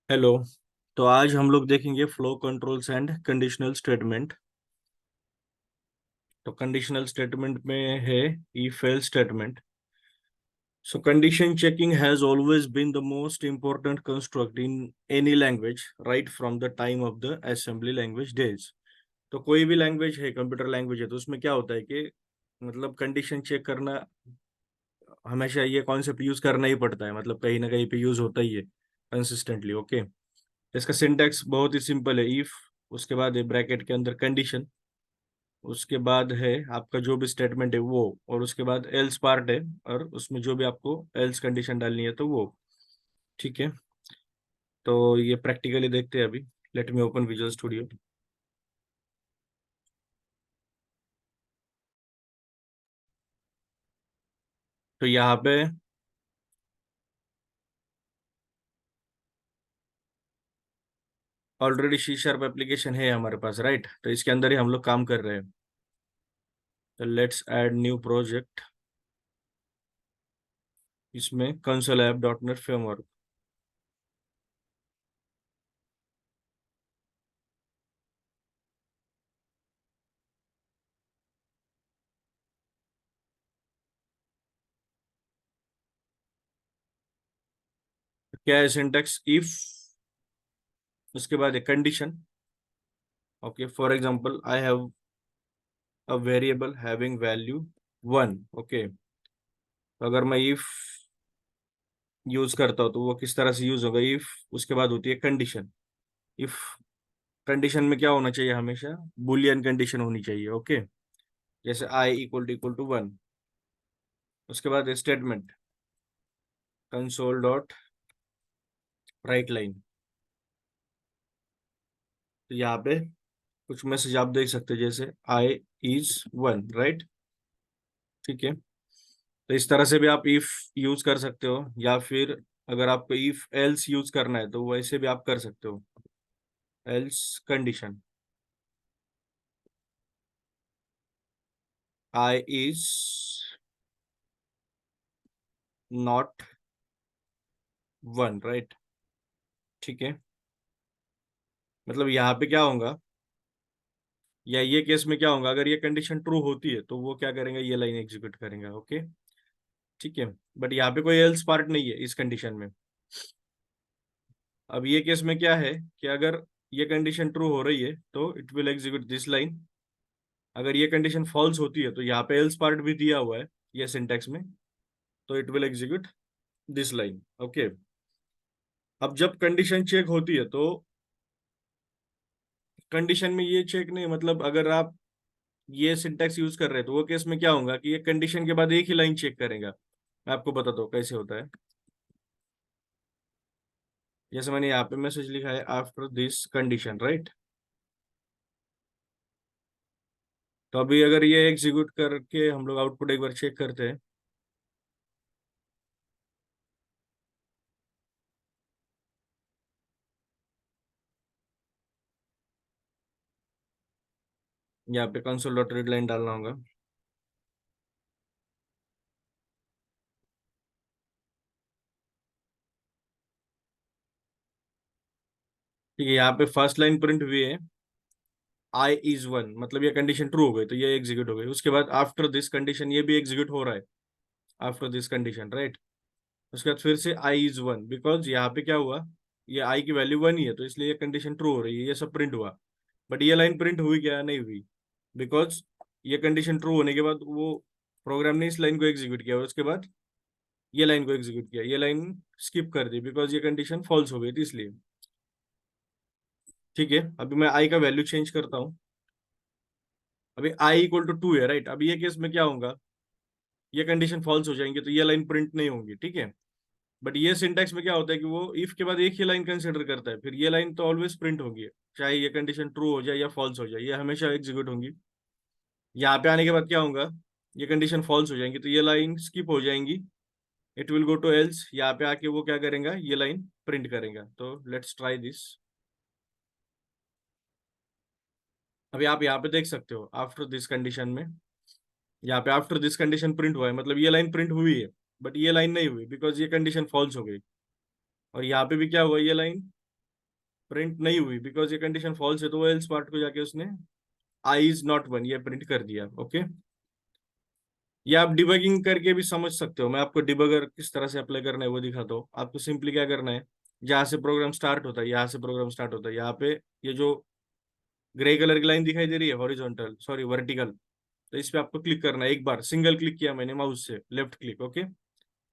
Hello. तो आज हम लोग देखेंगे flow controls and conditional statement. तो कंडीशनल स्टेटमेंट में है if else statement. So condition checking has always been the most important construct in any language right from the time of the assembly language days. तो कोई भी language है, computer language है, तो उसमें क्या होता है कि मतलब कंडीशन चेक करना हमेशा ये कॉन्सेप्ट यूज करना ही पड़ता है, मतलब कहीं ना कहीं पे यूज होता ही है कंसिस्टेंटली। ओके, इसका सिंटैक्स बहुत ही सिंपल है। इफ, उसके बाद है ब्रैकेट के अंदर कंडीशन, उसके बाद है आपका जो भी स्टेटमेंट है वो, और उसके बाद एल्स पार्ट है, और उसमें जो भी आपको एल्स कंडीशन डालनी है तो वो। ठीक है, तो ये प्रैक्टिकली देखते हैं अभी। Let me open visual studio. तो यहाँ पे ऑलरेडी सी शार्प एप्लीकेशन है हमारे पास, राइट? तो इसके अंदर ही हम लोग काम कर रहे हैं। तो लेट्स ऐड न्यू प्रोजेक्ट। इसमें console app dot net framework. क्या है सिंटेक्स? इफ, उसके बाद एक condition. Okay, for example I have a variable having value 1। Okay, तो अगर मैं इफ यूज करता हूँ तो वो किस तरह से यूज होगा? इफ, उसके बाद होती है कंडीशन। इफ कंडीशन में क्या होना चाहिए? हमेशा बुलियन कंडीशन होनी चाहिए। ओके, जैसे आई इक्वल टू 1। उसके बाद statement console dot right line. तो यहाँ पे कुछ मैसेज आप देख सकते हैं, जैसे आई इज 1, राइट? ठीक है, तो इस तरह से भी आप इफ यूज कर सकते हो, या फिर अगर आपको इफ एल्स यूज करना है तो वैसे भी आप कर सकते हो। Else condition, I is not 1, right? ठीक है, मतलब यहाँ पे क्या होगा, या ये केस में क्या होगा, अगर ये कंडीशन ट्रू होती है तो वो क्या करेंगे, ये लाइन एग्जीक्यूट करेंगे। ओके, ठीक है, बट यहाँ पे कोई एल्स पार्ट नहीं है इस कंडीशन में। अब ये केस में क्या है कि अगर ये कंडीशन ट्रू हो रही है तो it will execute this line. अगर ये कंडीशन फॉल्स होती है तो यहाँ पे एल्स पार्ट भी दिया हुआ है ये सिंटेक्स में, तो it will execute this line. Okay, अब जब कंडीशन चेक होती है तो कंडीशन में ये चेक नहीं, मतलब अगर आप ये सिंटेक्स यूज कर रहे हैं तो वो केस में क्या होगा कि ये कंडीशन के बाद एक ही लाइन चेक करेगा। मैं आपको बताता हूँ कैसे होता है। जैसे मैंने यहाँ पे मैसेज लिखा है आफ्टर दिस कंडीशन, राइट? तो अभी अगर ये एग्जीक्यूट करके हम लोग आउटपुट एक बार चेक करते हैं। यहाँ पे कंसोल डॉट रीड लाइन डालना होगा। ठीक है, यहाँ पे फर्स्ट लाइन प्रिंट हुई है आई इज 1, मतलब ये कंडीशन ट्रू हो गई तो ये एग्जीक्यूट हो गई। उसके बाद आफ्टर दिस कंडीशन ये भी एग्जीक्यूट हो रहा है आफ्टर दिस कंडीशन, राइट? उसके बाद फिर से आई इज 1, बिकॉज यहाँ पे क्या हुआ, ये आई की वैल्यू 1 ही है तो इसलिए ये कंडीशन ट्रू हो रही है, ये सब प्रिंट हुआ। बट ये लाइन प्रिंट हुई क्या? नहीं हुई, बिकॉज ये कंडीशन ट्रू होने के बाद वो प्रोग्राम ने इस लाइन को एग्जीक्यूट किया, उसके बाद ये लाइन को एग्जीक्यूट किया, ये लाइन स्किप कर दी बिकॉज ये कंडीशन फॉल्स हो गई थी इसलिए। ठीक है, अभी मैं आई का वैल्यू चेंज करता हूँ। अभी आई इक्वल टू 2 है, राइट? अभी ये केस में क्या होगा, ये कंडीशन फॉल्स हो जाएंगे तो ये लाइन प्रिंट नहीं होंगी। ठीक है, बट ये सिंटैक्स में क्या होता है कि वो इफ के बाद एक ही लाइन कंसिडर करता है, फिर ये लाइन तो ऑलवेज प्रिंट होगी, चाहे ये कंडीशन ट्रू हो जाए या फॉल्स हो जाए, ये हमेशा एग्जीक्यूट होंगी। यहाँ पे आने के बाद क्या होगा, ये कंडीशन फॉल्स हो जाएंगी तो ये लाइन स्किप हो जाएंगी, it will go to else. यहाँ पे आके वो क्या करेगा, ये लाइन प्रिंट करेगा। तो लेट्स ट्राई दिस। अभी आप यहाँ पे देख सकते हो आफ्टर दिस कंडीशन में, यहाँ पे आफ्टर दिस कंडीशन प्रिंट हुआ है, मतलब ये लाइन प्रिंट हुई है, बट ये लाइन नहीं हुई बिकॉज ये कंडीशन फॉल्स हो गई। और यहाँ पे भी क्या हुआ, ये लाइन प्रिंट नहीं हुई बिकॉज ये कंडीशन फॉल्स है, तो वो एल्स पार्ट को जाके उसने आई इज नॉट वन ये प्रिंट कर दिया। ओके, ये आप डिबगिंग करके भी समझ सकते हो। मैं आपको डिबगर किस तरह से अप्लाई करना है वो दिखाता हूँ। आपको सिंपली क्या करना है, जहां से प्रोग्राम स्टार्ट होता है, यहाँ से प्रोग्राम स्टार्ट होता है, यहाँ पे ये जो ग्रे कलर की लाइन दिखाई दे रही है हॉरिजॉन्टल सॉरी वर्टिकल, तो इस पे आपको क्लिक करना है। एक बार सिंगल क्लिक किया मैंने माउस से, लेफ्ट क्लिक, ओके।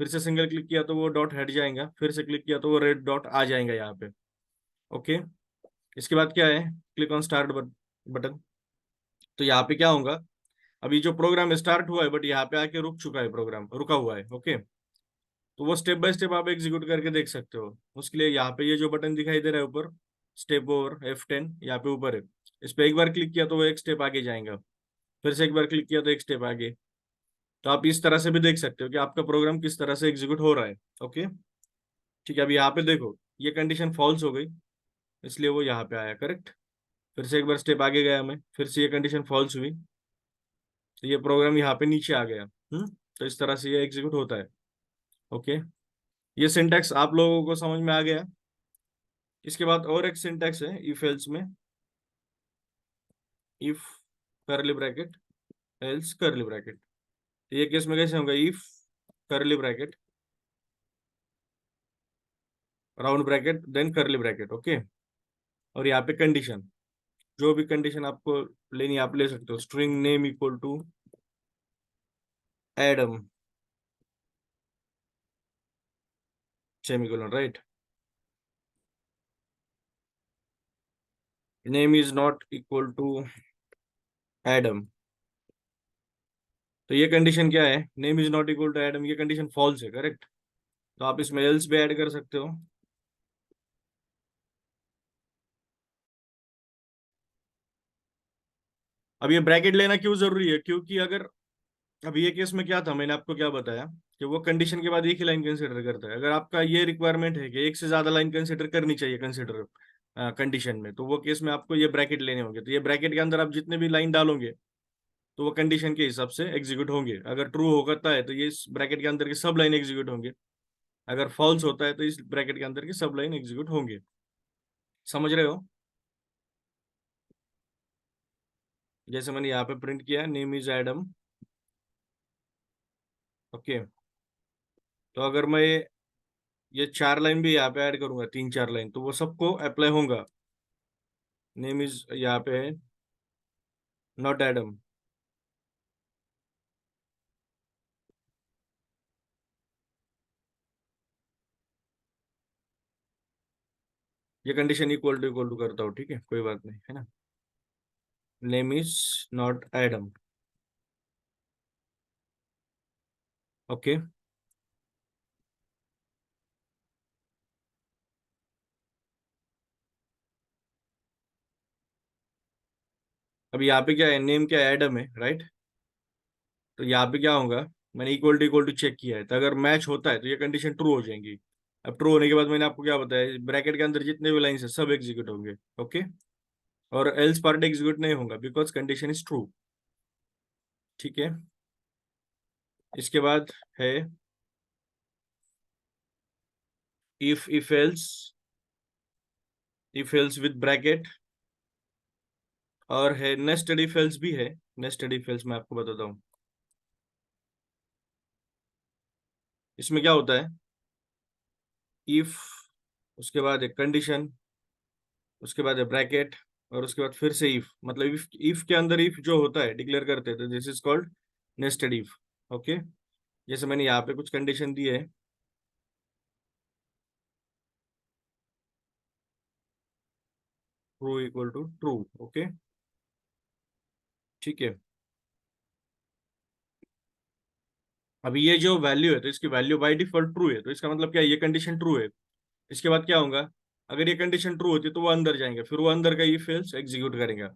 फिर से सिंगल क्लिक किया तो वो डॉट हट जाएगा, फिर से क्लिक किया तो वो रेड डॉट आ जाएगा यहाँ पे। ओके, इसके बाद क्या है, क्लिक ऑन स्टार्ट बटन। तो यहाँ पे क्या होगा, अभी जो प्रोग्राम स्टार्ट हुआ है बट यहाँ पे आके रुक चुका है, प्रोग्राम रुका हुआ है। ओके, तो वो स्टेप बाय स्टेप आप एग्जीक्यूट करके देख सकते हो। उसके लिए यहाँ पे ये जो बटन दिखाई दे रहा है ऊपर, स्टेप ओवर F10 यहाँ पे ऊपर है, इस पे एक बार क्लिक किया तो वो एक स्टेप आगे जाएगा, फिर से एक बार क्लिक किया तो एक स्टेप आगे। तो आप इस तरह से भी देख सकते हो कि आपका प्रोग्राम किस तरह से एग्जीक्यूट हो रहा है। ओके, ठीक है। अभी यहाँ पे देखो ये कंडीशन फॉल्स हो गई, इसलिए वो यहाँ पे आया, करेक्ट। फिर से एक बार स्टेप आगे गया मैं, फिर से ये कंडीशन फॉल्स हुई, तो ये प्रोग्राम यहाँ पे नीचे आ गया। तो इस तरह से ये एग्जीक्यूट होता है। ओके, ये सिंटैक्स आप लोगों को समझ में आ गया। इसके बाद और एक सिंटैक्स है इफ एल्स में, if curly bracket else curly bracket. ये केस में कैसे होगा, if curly bracket round bracket then curly bracket. Okay, और यहाँ पे कंडीशन, जो भी कंडीशन आपको लेनी है आप ले सकते हो। String name equal to Adam semicolon, right. Name is not equal to Adam, तो ये कंडीशन क्या है, name is not equal to Adam, ये कंडीशन फॉल्स है, करेक्ट। तो आप इसमें एल्स भी ऐड कर सकते हो। अब ये ब्रैकेट लेना क्यों जरूरी है, क्योंकि अगर अब ये केस में क्या था, मैंने आपको क्या बताया कि वो कंडीशन के बाद एक ही लाइन कंसिडर करता है। अगर आपका ये रिक्वायरमेंट है कि एक से ज्यादा लाइन कंसिडर करनी चाहिए कंसिडर कंडीशन में, तो वो केस में आपको ये ब्रैकेट लेने होंगे। तो ये ब्रैकेट के अंदर आप जितने भी लाइन डालोगे तो वो कंडीशन के हिसाब से एग्जीक्यूट होंगे। अगर ट्रू होता है तो ये इस ब्रैकेट के अंदर के सब लाइन एग्जीक्यूट होंगे, अगर फॉल्स होता है तो इस ब्रैकेट के अंदर के सब लाइन एग्जीक्यूट होंगे। समझ रहे हो? जैसे मैंने यहाँ पे प्रिंट किया नेम इज एडम। ओके, तो अगर मैं ये चार लाइन भी यहाँ पे ऐड करूंगा, तीन चार लाइन, तो वो सबको अप्लाई होगा। नेम इज यहाँ पे है नॉट एडम, ये कंडीशन इक्वल टू करता हूँ, ठीक है, कोई बात नहीं, है ना। Name is not Adam. Okay, अब यहाँ पे क्या है, नेम क्या है, एडम है, राइट। तो यहाँ पे क्या होगा, मैंने इक्वल टू चेक किया है, तो अगर मैच होता है तो ये कंडीशन ट्रू हो जाएंगी। अब ट्रू होने के बाद मैंने आपको क्या बताया, ब्रैकेट के अंदर जितने भी लाइन है सब एग्जीक्यूट होंगे। ओके, और एल्स पार्ट एग्जीक्यूट नहीं होगा बिकॉज कंडीशन इज ट्रू। ठीक है, इसके बाद है इफ एल्स विद ब्रैकेट, और है नेस्टेड इफ एल्स भी है। नेस्टेड इफ एल्स मैं आपको बताता हूँ, इसमें क्या होता है, इफ, उसके बाद एक कंडीशन, उसके बाद है ब्रैकेट, और उसके बाद फिर से इफ, मतलब इफ के अंदर इफ जो होता है डिक्लेयर करते हैं, तो this is called nested if. Okay, जैसे मैंने यहाँ पे कुछ कंडीशन दी है, true equal to true. Okay, ठीक है। अभी ये जो वैल्यू है तो इसकी वैल्यू बाय डिफॉल्ट ट्रू है, तो इसका मतलब क्या है, ये कंडीशन ट्रू है। इसके बाद क्या होगा, अगर ये कंडीशन ट्रू होती है तो वो अंदर जाएंगे, फिर वो अंदर का इफ एल्स एग्जीक्यूट करेंगे।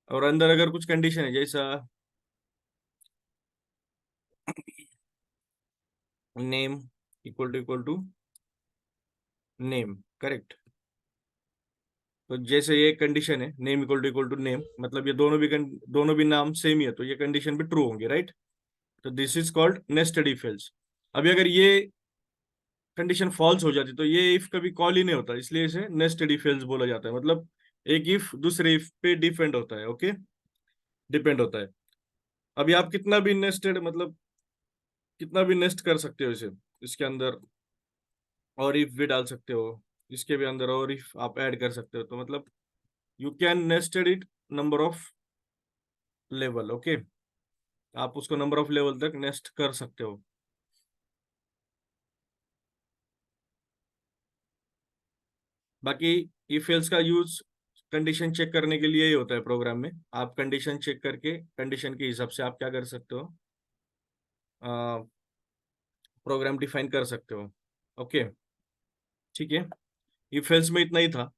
और अंदर अगर कुछ कंडीशन है जैसा name equal to name, correct. तो जैसे ये कंडीशन है नेम इक्वल टू नेम, मतलब ये दोनों भी नाम सेम ही है, तो ये कंडीशन भी ट्रू होंगे, राइट। तो this is called nested if else. अभी अगर ये कंडीशन फॉल्स हो जाती, तो ये इफ कभी कॉल ही नहीं होता, इसलिए इसे नेस्टेड इफ एल्स बोला जाता है। मतलब एक इफ दूसरे इफ पे डिपेंड होता है। ओके, डिपेंड होता है। अभी आप कितना भी नेस्टेड, मतलब कितना भी नेस्ट कर सकते हो इसे, इसके अंदर और इफ भी डाल सकते हो, इसके भी अंदर और इफ आप ऐड कर सकते हो, तो मतलब you can nested it number of level. Okay, आप उसको नंबर ऑफ लेवल तक नेस्ट कर सकते हो। बाकी इफ एल्स का यूज कंडीशन चेक करने के लिए ही होता है प्रोग्राम में। आप कंडीशन चेक करके कंडीशन के हिसाब से आप क्या कर सकते हो, प्रोग्राम डिफाइन कर सकते हो। ओके, ठीक है, इफ एल्स में इतना ही था।